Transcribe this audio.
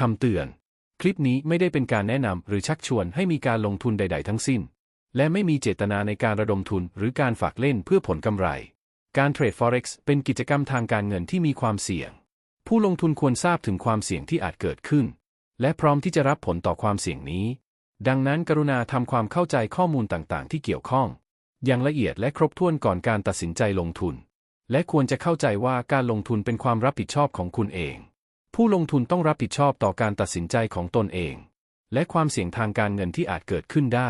คำเตือนคลิปนี้ไม่ได้เป็นการแนะนำหรือชักชวนให้มีการลงทุนใดๆทั้งสิ้นและไม่มีเจตนาในการระดมทุนหรือการฝากเล่นเพื่อผลกำไรการเทรด Forex เป็นกิจกรรมทางการเงินที่มีความเสี่ยงผู้ลงทุนควรทราบถึงความเสี่ยงที่อาจเกิดขึ้นและพร้อมที่จะรับผลต่อความเสี่ยงนี้ดังนั้นกรุณาทำความเข้าใจข้อมูลต่างๆที่เกี่ยวข้องอย่างละเอียดและครบถ้วนก่อนการตัดสินใจลงทุนและควรจะเข้าใจว่าการลงทุนเป็นความรับผิดชอบของคุณเองผู้ลงทุนต้องรับผิดชอบต่อการตัดสินใจของตนเองและความเสี่ยงทางการเงินที่อาจเกิดขึ้นได้